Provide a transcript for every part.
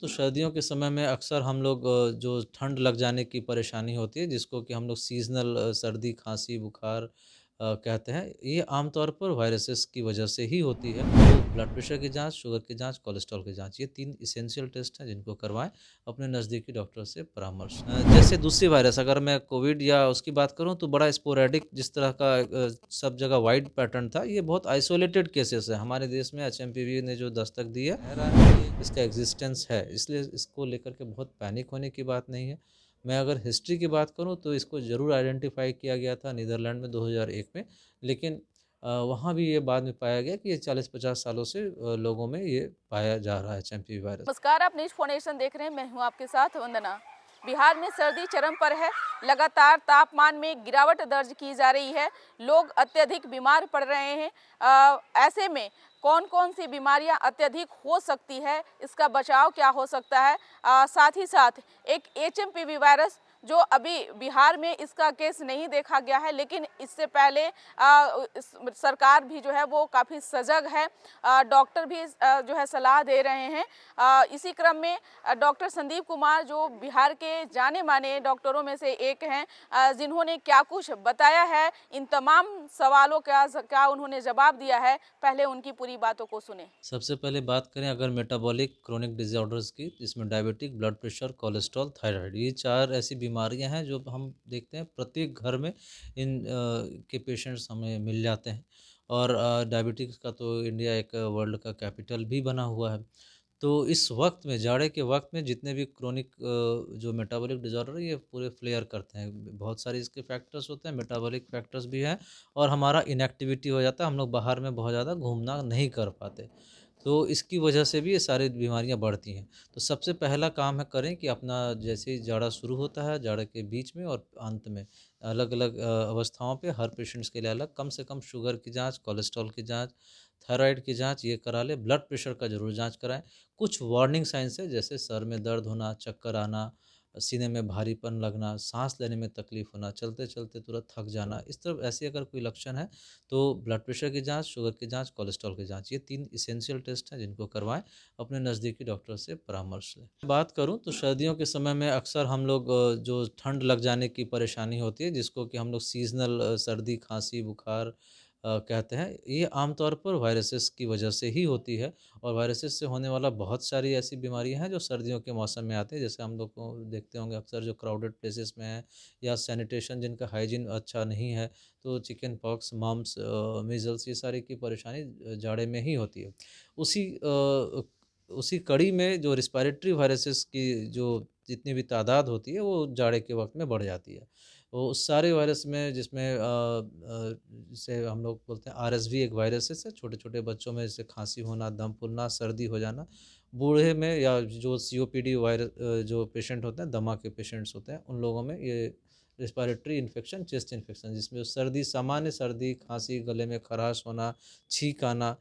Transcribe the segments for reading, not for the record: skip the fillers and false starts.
तो सर्दियों के समय में अक्सर हम लोग जो ठंड लग जाने की परेशानी होती है जिसको कि हम लोग सीज़नल सर्दी, खाँसी, बुखार कहते हैं। ये आमतौर पर वायरसेस की वजह से ही होती है। तो ब्लड प्रेशर की जाँच, शुगर की जाँच, कोलेस्ट्रॉल की जाँच ये 3 एसेंशियल टेस्ट हैं जिनको करवाएँ अपने नज़दीकी डॉक्टर से परामर्श। जैसे दूसरी वायरस अगर मैं कोविड या उसकी बात करूँ तो बड़ा स्पोरेडिक जिस तरह का सब जगह वाइड पैटर्न था, ये बहुत आइसोलेटेड केसेस है। हमारे देश में एचएमपीवी ने जो दस्तक दी है, इसका एग्जिस्टेंस है, इसलिए इसको लेकर के बहुत पैनिक होने की बात नहीं है। मैं अगर हिस्ट्री की बात करूँ तो इसको ज़रूर आइडेंटिफ़ाई किया गया था नीदरलैंड में 2001 में, लेकिन वहाँ भी ये बाद में पाया गया कि ये 40-50 सालों से लोगों में ये पाया जा रहा है एचएमपी वायरस। नमस्कार, आप न्यूज फाउंडेशन देख रहे हैं। मैं हूं आपके साथ वंदना। बिहार में सर्दी चरम पर है। लगातार तापमान में गिरावट दर्ज की जा रही है। लोग अत्यधिक बीमार पड़ रहे हैं। ऐसे में कौन कौन सी बीमारियां अत्यधिक हो सकती है, इसका बचाव क्या हो सकता है, साथ ही साथ एक एचएमपीवी वायरस जो अभी बिहार में इसका केस नहीं देखा गया है, लेकिन इससे पहले सरकार भी जो है वो काफ़ी सजग है। डॉक्टर भी जो है सलाह दे रहे हैं। इसी क्रम में डॉक्टर संदीप कुमार जो बिहार के जाने माने डॉक्टरों में से एक हैं, जिन्होंने क्या कुछ बताया है, इन तमाम सवालों का क्या उन्होंने जवाब दिया है, पहले उनकी पूरी बातों को सुने। सबसे पहले बात करें अगर मेटाबॉलिक क्रोनिक डिसऑर्डर्स की, जिसमें diabetic, blood pressure, cholesterol, thyroid, ये 4 ऐसी बीमारियां हैं जो हम देखते हैं प्रत्येक घर में इन के पेशेंट्स हमें मिल जाते हैं। और डायबिटिक्स का तो इंडिया एक वर्ल्ड का कैपिटल भी बना हुआ है। तो इस वक्त में, जाड़े के वक्त में, जितने भी क्रोनिक जो मेटाबॉलिक डिसऑर्डर है ये पूरे फ्लेयर करते हैं। बहुत सारे इसके फैक्टर्स होते हैं, मेटाबॉलिक फैक्टर्स भी हैं, और हमारा इनएक्टिविटी हो जाता है, हम लोग बाहर में बहुत ज़्यादा घूमना नहीं कर पाते। तो इसकी वजह से भी ये सारी बीमारियां बढ़ती हैं। तो सबसे पहला काम है करें कि अपना जैसे ही जाड़ा शुरू होता है, जाड़े के बीच में और अंत में अलग अलग अवस्थाओं पे हर पेशेंट्स के लिए अलग कम से कम शुगर की जांच, कोलेस्ट्रॉल की जांच, थायराइड की जांच ये करा ले। ब्लड प्रेशर का ज़रूर जांच कराएं। कुछ वार्निंग साइंस है जैसे सर में दर्द होना, चक्कर आना, सीने में भारीपन लगना, सांस लेने में तकलीफ होना, चलते चलते तुरंत थक जाना, इस तरह ऐसी अगर कोई लक्षण है तो ब्लड प्रेशर की जांच, शुगर की जांच, कोलेस्ट्रॉल की जांच ये 3 एसेंशियल टेस्ट हैं जिनको करवाएं अपने नज़दीकी डॉक्टर से परामर्श लें। बात करूं तो सर्दियों के समय में अक्सर हम लोग जो ठंड लग जाने की परेशानी होती है जिसको कि हम लोग सीजनल सर्दी, खांसी, बुखार कहते हैं, ये आमतौर पर वायरसेस की वजह से ही होती है। और वायरसेस से होने वाला बहुत सारी ऐसी बीमारियां हैं जो सर्दियों के मौसम में आती है। जैसे हम लोग को देखते होंगे अक्सर जो क्राउडेड प्लेसेस में है या सैनिटेशन जिनका हाइजीन अच्छा नहीं है, तो चिकन पॉक्स, मम्स, मीजल्स ये सारी की परेशानी जाड़े में ही होती है। उसी कड़ी में जो रिस्पायरेटरी वायरसेस की जो जितनी भी तादाद होती है वो जाड़े के वक्त में बढ़ जाती है। वो उस सारे वायरस में जिसमें जिसे हम लोग बोलते हैं आरएसवी एक वायरस है, छोटे छोटे बच्चों में जैसे खांसी होना, दम फूलना, सर्दी हो जाना। बूढ़े में या जो सीओपीडी वायरस जो पेशेंट होते हैं, दमा के पेशेंट्स होते हैं, उन लोगों में ये रिस्पायरेटरी इन्फेक्शन, चेस्ट इन्फेक्शन, जिसमें सर्दी, सामान्य सर्दी, खांसी, गले में खराश होना, छींक आना,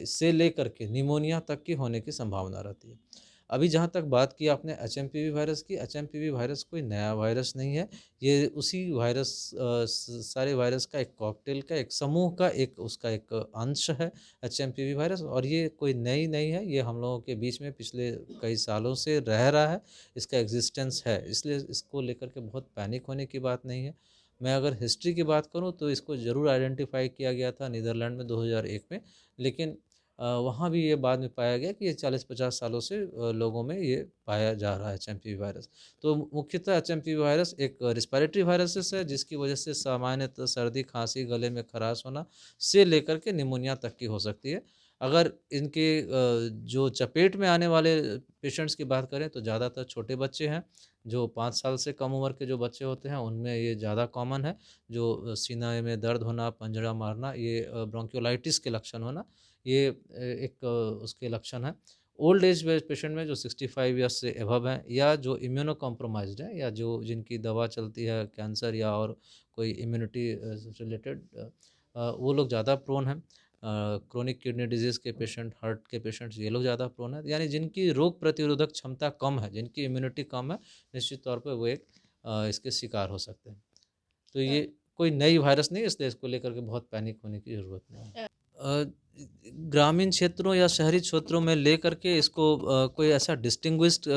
इससे लेकर के निमोनिया तक की होने की संभावना रहती है। अभी जहाँ तक बात की आपने एचएमपीवी वायरस की, एचएमपीवी वायरस कोई नया वायरस नहीं है। ये उसी वायरस सारे वायरस का एक कॉकटेल का एक समूह का एक उसका एक अंश है एचएमपीवी वायरस। और ये कोई नई नहीं है, ये हम लोगों के बीच में पिछले कई सालों से रह रहा है, इसका एग्जिस्टेंस है, इसलिए इसको लेकर के बहुत पैनिक होने की बात नहीं है। मैं अगर हिस्ट्री की बात करूं तो इसको ज़रूर आइडेंटिफाई किया गया था नीदरलैंड में 2001 में, लेकिन वहाँ भी ये बाद में पाया गया कि ये 40-50 सालों से लोगों में ये पाया जा रहा है एचएमपी वायरस। तो मुख्यतः एचएमपी वायरस एक रिस्पायरेटरी वायरसेस है जिसकी वजह से सामान्यतः सर्दी, खांसी, गले में खराश होना से लेकर के निमोनिया तक की हो सकती है। अगर इनके जो चपेट में आने वाले पेशेंट्स की बात करें तो ज़्यादातर छोटे बच्चे हैं। जो 5 साल से कम उम्र के जो बच्चे होते हैं उनमें ये ज़्यादा कॉमन है। जो सीना में दर्द होना, पंजरा मारना, ये ब्रोंकियोलाइटिस के लक्षण होना, ये एक उसके लक्षण हैं। ओल्ड एज पेशेंट में जो 65 ईयर्स से एबव हैं या जो इम्यूनो कॉम्प्रोमाइज्ड हैं या जो जिनकी दवा चलती है कैंसर या और कोई इम्यूनिटी रिलेटेड, वो लोग ज़्यादा प्रोन हैं। क्रोनिक किडनी डिजीज़ के पेशेंट, हार्ट के पेशेंट्स, ये लोग ज़्यादा प्रोन हैं। यानी जिनकी रोग प्रतिरोधक क्षमता कम है, जिनकी इम्यूनिटी कम है, निश्चित तौर पे वो एक इसके शिकार हो सकते हैं। तो ये कोई नई वायरस नहीं है, इसलिए इसको लेकर के बहुत पैनिक होने की ज़रूरत नहीं है। ग्रामीण क्षेत्रों या शहरी क्षेत्रों में लेकर के इसको कोई ऐसा डिस्टिंग्विश्ड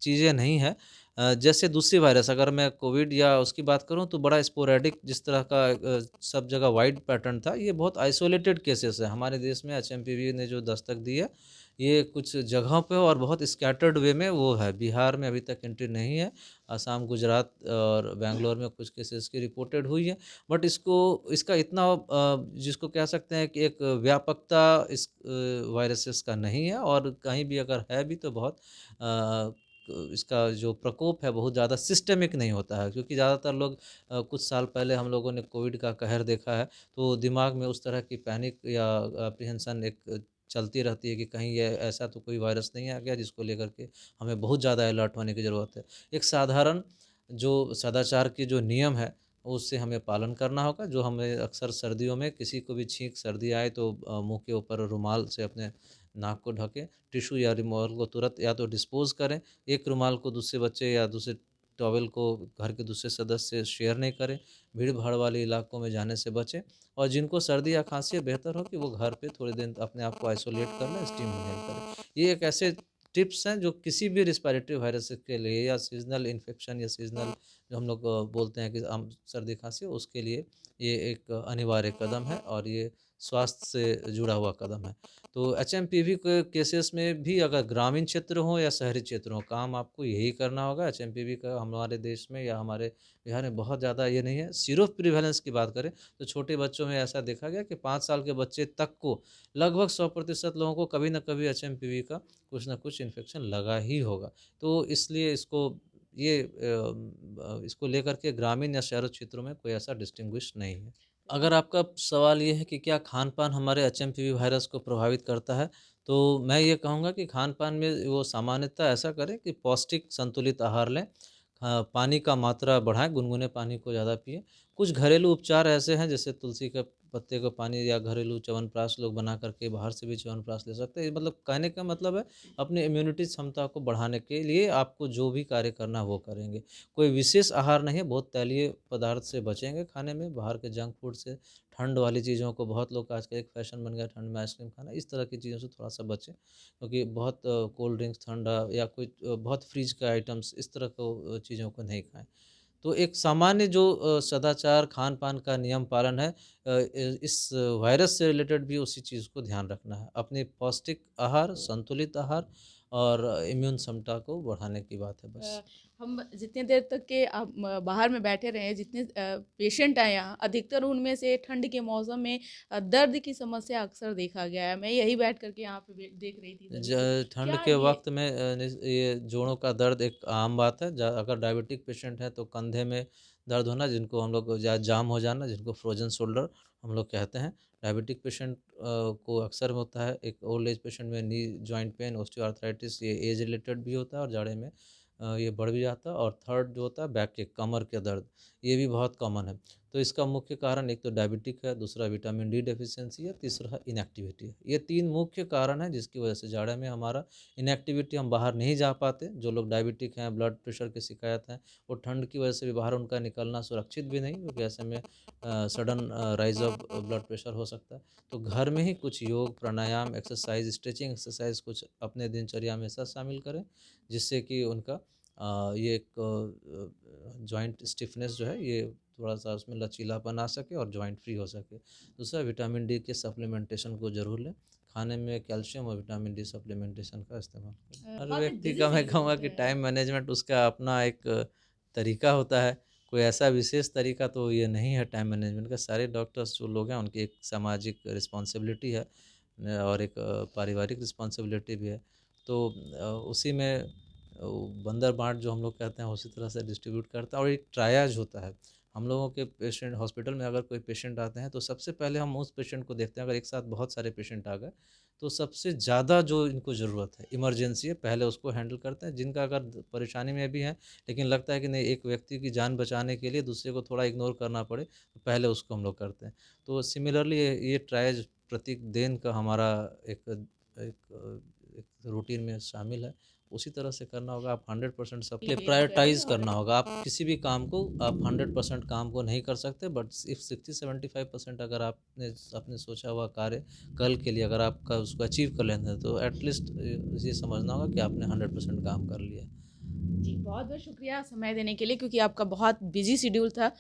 चीज़ें नहीं है। जैसे दूसरी वायरस अगर मैं कोविड या उसकी बात करूँ तो बड़ा स्पोरेडिक जिस तरह का सब जगह वाइड पैटर्न था, ये बहुत आइसोलेटेड केसेस है। हमारे देश में एचएमपीवी ने जो दस्तक दी है, ये कुछ जगहों पे और बहुत स्कैटर्ड वे में वो है। बिहार में अभी तक एंट्री नहीं है। असम, गुजरात और बैंगलोर में कुछ केसेस की रिपोर्टेड हुई है। बट इसका इतना जिसको कह सकते हैं कि एक व्यापकता इस वायरसेस का नहीं है, और कहीं भी अगर है भी तो बहुत इसका जो प्रकोप है बहुत ज़्यादा सिस्टेमिक नहीं होता है, क्योंकि ज़्यादातर लोग कुछ साल पहले हम लोगों ने कोविड का कहर देखा है, तो दिमाग में उस तरह की पैनिक या अप्रीहेंशन एक चलती रहती है कि कहीं ये ऐसा तो कोई वायरस नहीं आ गया जिसको लेकर के हमें बहुत ज़्यादा अलर्ट होने की ज़रूरत है। एक साधारण जो सदाचार की जो नियम है उससे हमें पालन करना होगा। जो हमें अक्सर सर्दियों में किसी को भी छींक सर्दी आए तो मुँह के ऊपर रुमाल से अपने नाक को ढकें, टिश्यू या रुमाल को तुरंत या तो डिस्पोज़ करें, एक रुमाल को दूसरे बच्चे या दूसरे टॉवल को घर के दूसरे सदस्य से शेयर नहीं करें, भीड़-भाड़ वाले इलाकों में जाने से बचें, और जिनको सर्दी या खाँसी है बेहतर हो कि वो घर पे थोड़े दिन अपने आप को आइसोलेट कर लें, स्टीम इनहेल करें। ये एक ऐसे टिप्स हैं जो किसी भी रिस्पिरेटरी वायरस के लिए या सीज़नल इन्फेक्शन या सीज़नल जो हम लोग बोलते हैं कि आम सर्दी खाँसी हो, उसके लिए ये एक अनिवार्य कदम है और ये स्वास्थ्य से जुड़ा हुआ कदम है। तो एचएमपीवी के केसेस में भी अगर ग्रामीण क्षेत्र हो या शहरी क्षेत्र हो, काम आपको यही करना होगा। एचएमपीवी का हमारे देश में या हमारे बिहार में बहुत ज़्यादा ये नहीं है। सीरो प्रिवेलेंस की बात करें तो छोटे बच्चों में ऐसा देखा गया कि 5 साल के बच्चे तक को लगभग 100% लोगों को कभी न कभी एचएमपीवी का कुछ न कुछ इन्फेक्शन लगा ही होगा। तो इसलिए इसको लेकर के ग्रामीण या शहरी क्षेत्रों में कोई ऐसा डिस्टिंग्विश नहीं है। अगर आपका सवाल ये है कि क्या खान-पान हमारे एचएमपीवी वायरस को प्रभावित करता है, तो मैं ये कहूँगा कि खान-पान में वो सामान्यतः ऐसा करें कि पौष्टिक संतुलित आहार लें। पानी का मात्रा बढ़ाएँ, गुनगुने पानी को ज़्यादा पिएँ। कुछ घरेलू उपचार ऐसे हैं जैसे तुलसी के पत्ते का पानी या घरेलू च्यवनप्राश लोग बना करके बाहर से भी च्यवनप्राश ले सकते हैं। मतलब कहने का मतलब है अपनी इम्यूनिटी क्षमता को बढ़ाने के लिए आपको जो भी कार्य करना है वो करेंगे। कोई विशेष आहार नहीं है, बहुत तैलीय पदार्थ से बचेंगे खाने में, बाहर के जंक फूड से, ठंड वाली चीज़ों को बहुत लोग आजकल एक फ़ैशन बन गया ठंड में आइसक्रीम खाना, इस तरह की चीज़ों से थोड़ा-सा बचें। क्योंकि बहुत कोल्ड ड्रिंक्स, ठंडा या कोई बहुत फ्रिज के आइटम्स इस तरह को चीज़ों को नहीं खाएँ। तो एक सामान्य जो सदाचार खान-पान का नियम पालन है, इस वायरस से रिलेटेड भी उसी चीज़ को ध्यान रखना है। अपनी पौष्टिक आहार, संतुलित आहार और इम्यून क्षमता को बढ़ाने की बात है बस। अ, हम जितने देर तक के आप बाहर में बैठे रहे हैं, जितने पेशेंट आए यहाँ, अधिकतर उनमें से ठंड के मौसम में दर्द की समस्या अक्सर देखा गया है। मैं यही बैठ कर के यहाँ पे देख रही थी सभी को। ठंड क्या के ये वक़्त में ये जोड़ों का दर्द एक आम बात है। अगर डायबिटिक पेशेंट है तो कंधे में दर्द होना, जिनको हम लोग जाम हो जाना, जिनको फ्रोज़न शोल्डर हम लोग कहते हैं। डायबिटिक पेशेंट को अक्सर होता है। एक ओल्ड एज पेशेंट में नी जॉइंट पेन, ऑस्टियोआर्थराइटिस, ये एज रिलेटेड भी होता है और जाड़े में ये बढ़ भी जाता है। और थर्ड जो होता है बैक के कमर के दर्द, ये भी बहुत कॉमन है। तो इसका मुख्य कारण एक तो डायबिटिक है, दूसरा विटामिन डी डेफिशिएंसी है, तीसरा इनएक्टिविटी है। ये 3 मुख्य कारण हैं जिसकी वजह से जाड़े में हमारा इनएक्टिविटी, हम बाहर नहीं जा पाते। जो लोग डायबिटिक हैं, ब्लड प्रेशर की शिकायत है, वो ठंड की वजह से भी बाहर उनका निकलना सुरक्षित भी नहीं, क्योंकि ऐसे में sudden rise of blood pressure हो सकता है। तो घर में ही कुछ योग, प्राणायाम, एक्सरसाइज़, स्ट्रेचिंग एक्सरसाइज़ कुछ अपने दिनचर्या में ऐसा शामिल करें, जिससे कि उनका ये एक जॉइंट स्टिफनेस जो है ये थोड़ा-सा उसमें लचीलापन आ सके और जॉइंट फ्री हो सके। दूसरा विटामिन डी के सप्लीमेंटेशन को ज़रूर लें। खाने में कैल्शियम और विटामिन डी सप्लीमेंटेशन का इस्तेमाल करें। हर बहुत ही व्यक्ति बिज़ी का मैं शेड्यूल कहूँगा कि है। टाइम मैनेजमेंट उसका अपना एक तरीका होता है। कोई ऐसा विशेष तरीका तो ये नहीं है टाइम मैनेजमेंट का। सारे डॉक्टर्स जो लोग हैं उनकी एक सामाजिक रिस्पॉन्सिबिलिटी है और एक पारिवारिक रिस्पॉन्सिबिलिटी भी है। तो उसी में बंदर-बाँट जो हम लोग कहते हैं उसी तरह से डिस्ट्रीब्यूट करता है और एक ट्रायज होता है। हम लोगों के पेशेंट हॉस्पिटल में अगर कोई पेशेंट आते हैं तो सबसे पहले हम उस पेशेंट को देखते हैं। अगर एक साथ बहुत सारे पेशेंट आ गए तो सबसे ज़्यादा जो इनको ज़रूरत है, इमरजेंसी है, पहले उसको हैंडल करते हैं। जिनका अगर परेशानी में भी है लेकिन लगता है कि नहीं, एक व्यक्ति की जान बचाने के लिए दूसरे को थोड़ा इग्नोर करना पड़े, तो पहले उसको हम लोग करते हैं। तो सिमिलरली ये ट्रायज प्रत्येक दिन का हमारा एक एक एक रूटीन में शामिल है उसी तरह से करना होगा। आप 100% सबके लिए प्रायोरिटाइज़ करना होगा। आप किसी भी काम को आप 100% काम को नहीं कर सकते, बट इफ 60-75% अगर आपने सोचा हुआ कार्य कल के लिए अगर आपका उसको अचीव कर लेते हैं, तो एटलीस्ट ये समझना होगा कि आपने 100% काम कर लिया। जी, बहुत-बहुत शुक्रिया समय देने के लिए क्योंकि आपका बहुत बिज़ी शेड्यूल था।